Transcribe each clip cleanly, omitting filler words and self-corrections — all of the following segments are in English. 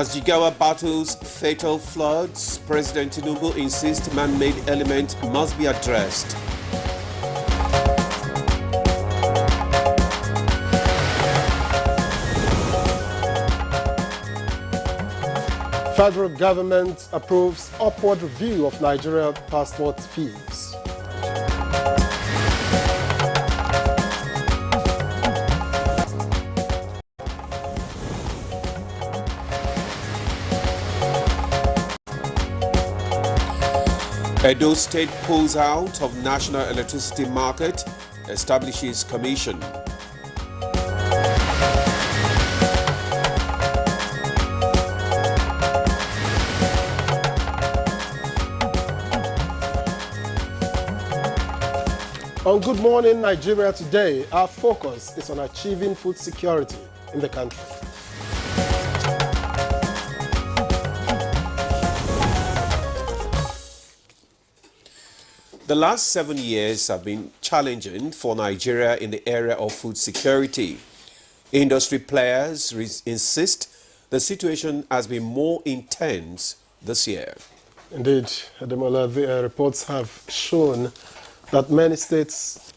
As Jigawa battles fatal floods, President Tinubu insists man-made element must be addressed. Federal government approves upward review of Nigeria passport fees. Edo State pulls out of national electricity market, establishes commission. On Good Morning Nigeria today, our focus is on achieving food security in the country. The last 7 years have been challenging for Nigeria in the area of food security. Industry players insist the situation has been more intense this year. Indeed, Ademola, the reports have shown that many states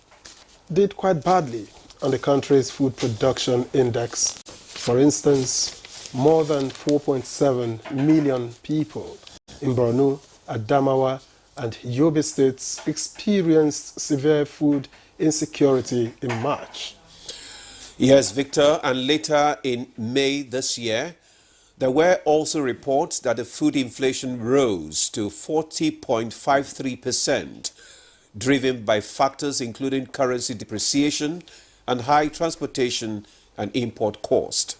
did quite badly on the country's food production index. For instance, more than 4.7 million people in Borno, Adamawa, and Yobe states experienced severe food insecurity in March. Yes, Victor, and later in May this year, there were also reports that the food inflation rose to 40.53%, driven by factors including currency depreciation and high transportation and import cost.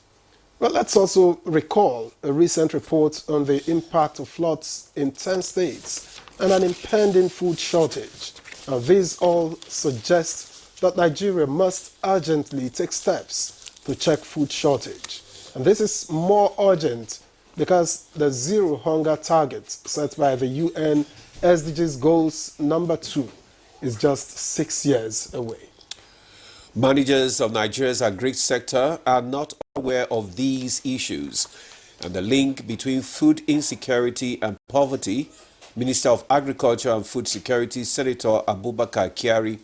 Well, let's also recall a recent report on the impact of floods in 10 states and an impending food shortage. Now, these all suggest that Nigeria must urgently take steps to check food shortage. And this is more urgent because the zero hunger target set by the UN SDGs goals number 2 is just 6 years away. Managers of Nigeria's agri sector are not aware of these issues, and the link between food insecurity and poverty. Minister of Agriculture and Food Security, Senator Abubakar Kyari,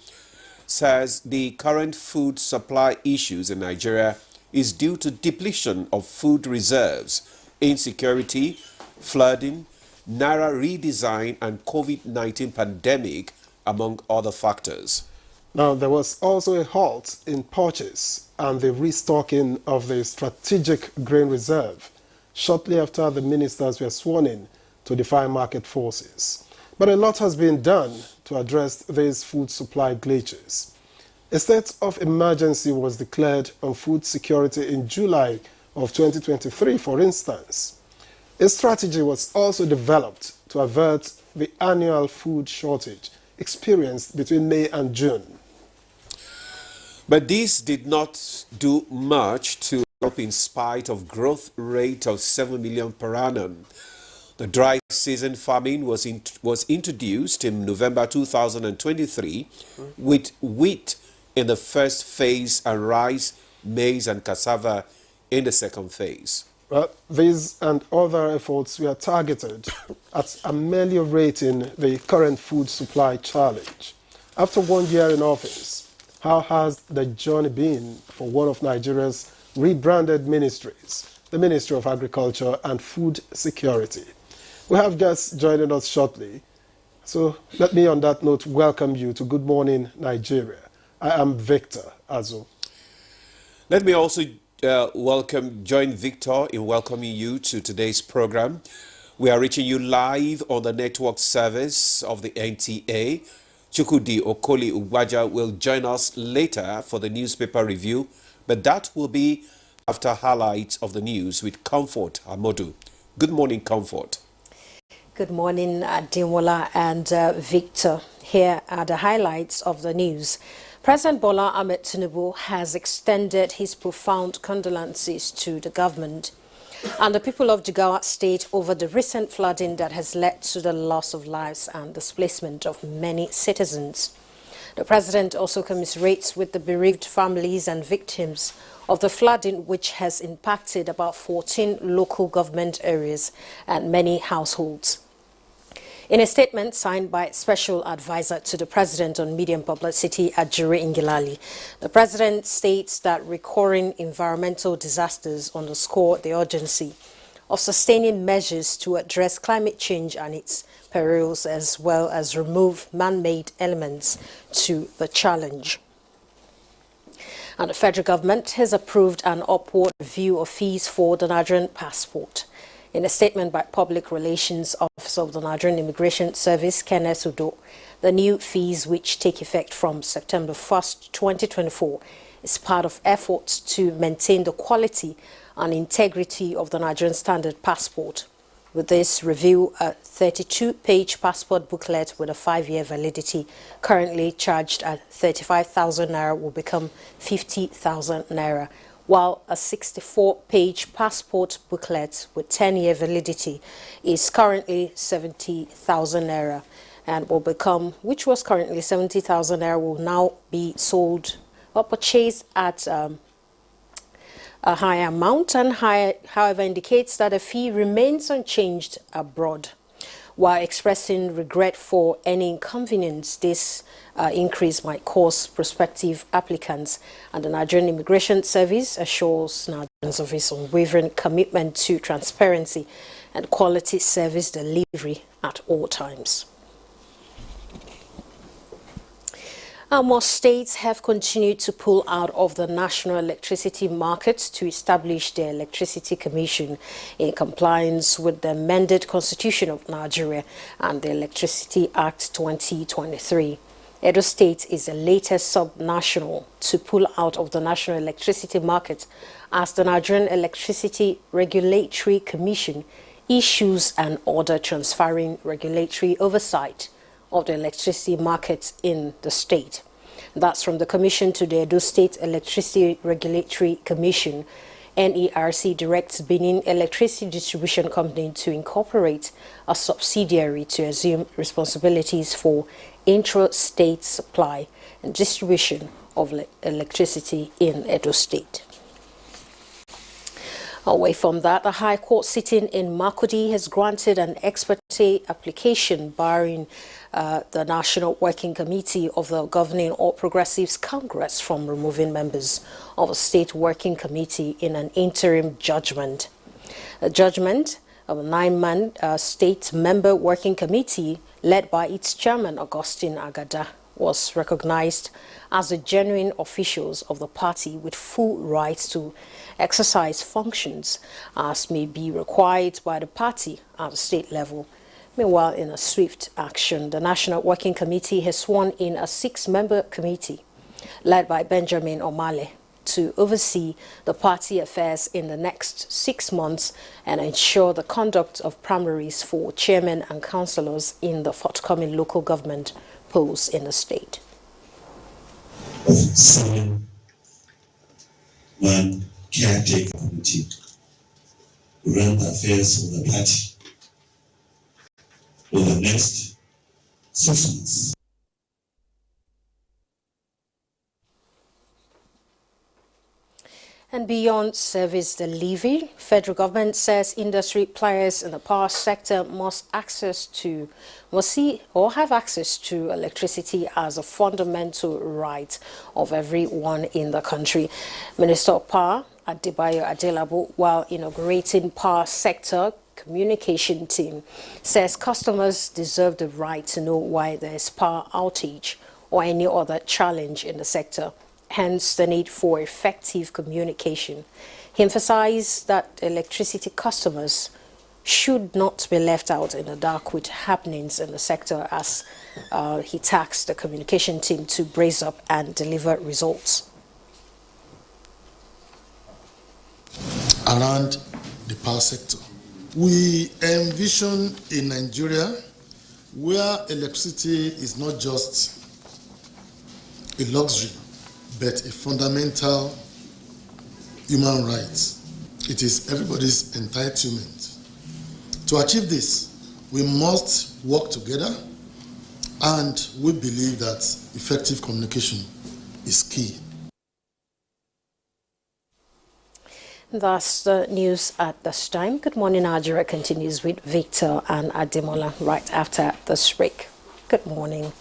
says the current food supply issues in Nigeria is due to depletion of food reserves, insecurity, flooding, Naira redesign, and COVID-19 pandemic, among other factors. Now, there was also a halt in purchase and the restocking of the strategic grain reserve shortly after the ministers were sworn in to defy market forces. But a lot has been done to address these food supply glitches. A state of emergency was declared on food security in July of 2023, for instance. A strategy was also developed to avert the annual food shortage experienced between May and June. But this did not do much to help in spite of growth rate of 7 million per annum. The dry season farming was introduced in November 2023 with wheat in the first phase and rice, maize and cassava in the second phase. Well, these and other efforts were targeted at ameliorating the current food supply challenge. After 1 year in office, how has the journey been for one of Nigeria's rebranded ministries, the Ministry of Agriculture and Food Security? We have guests joining us shortly. So let me on that note welcome you to Good Morning Nigeria. I am Victor Azo. Let me also join Victor in welcoming you to today's program. We are reaching you live on the network service of the NTA. Chukwudi Okoli Ugbaja will join us later for the newspaper review, but that will be after highlights of the news with Comfort Amodu. Good morning, Comfort. Good morning, Ademola and Victor. Here are the highlights of the news. President Bola Ahmed Tinubu has extended his profound condolences to the government and the people of Jigawa State over the recent flooding that has led to the loss of lives and displacement of many citizens. The president also commiserates with the bereaved families and victims of the flooding, which has impacted about 14 local government areas and many households. In a statement signed by Special Advisor to the President on Media and Publicity, Ajuri Ngilali, the President states that recurring environmental disasters underscore the urgency of sustaining measures to address climate change and its perils, as well as remove man-made elements to the challenge. And the federal government has approved an upward review of fees for the Nigerian passport. In a statement by Public Relations Officer of the Nigerian Immigration Service, Kenneth Udo, the new fees, which take effect from September 1st, 2024, is part of efforts to maintain the quality and integrity of the Nigerian standard passport. With this review, a 32-page passport booklet with a 5-year validity, currently charged at 35,000 naira, will become 50,000 naira, while a 64-page passport booklet with 10-year validity is currently 70,000 naira and will become, which was currently 70,000 naira, will now be sold or purchased at a higher amount, and however indicates that a fee remains unchanged abroad. While expressing regret for any inconvenience this increase might cause prospective applicants, and the Nigerian Immigration Service assures Nigerians of its unwavering commitment to transparency and quality service delivery at all times. More states have continued to pull out of the national electricity market to establish the Electricity Commission in compliance with the amended Constitution of Nigeria and the Electricity Act 2023. Edo State is the latest sub-national to pull out of the national electricity market as the Nigerian Electricity Regulatory Commission issues an order transferring regulatory oversight of the electricity market in the state. That's from the Commission to the Edo State Electricity Regulatory Commission. NERC directs Benin Electricity Distribution Company to incorporate a subsidiary to assume responsibilities for intra-state supply and distribution of electricity in Edo State. Away from that, the High Court sitting in Makurdi has granted an ex parte application barring the National Working Committee of the Governing All Progressives Congress from removing members of a state working committee in an interim judgment. A judgment of a 9-man state member working committee led by its chairman, Augustine Agada, was recognized as the genuine officials of the party with full rights to exercise functions as may be required by the party at the state level. Meanwhile, in a swift action, the National Working Committee has sworn in a 6-member committee led by Benjamin Omale to oversee the party affairs in the next 6 months and ensure the conduct of primaries for chairmen and councillors in the forthcoming local government polls in the state. Of 7-man caretaker committee to run the affairs of the party for the next 6 months. And beyond service delivery, federal government says industry players in the power sector must have access to electricity as a fundamental right of everyone in the country. Minister of Power Adebayo Adelabu, while inaugurating power sector communication team, says customers deserve the right to know why there is power outage or any other challenge in the sector. Hence the need for effective communication. He emphasized that electricity customers should not be left out in the dark with happenings in the sector, as he tasked the communication team to brace up and deliver results. Around the power sector, we envision a Nigeria where electricity is not just a luxury, but a fundamental human right. It is everybody's entitlement. To achieve this, we must work together And we believe that effective communication is key. That's the news at this time. Good morning, Nigeria continues with Victor and Ademola right after this break. Good morning.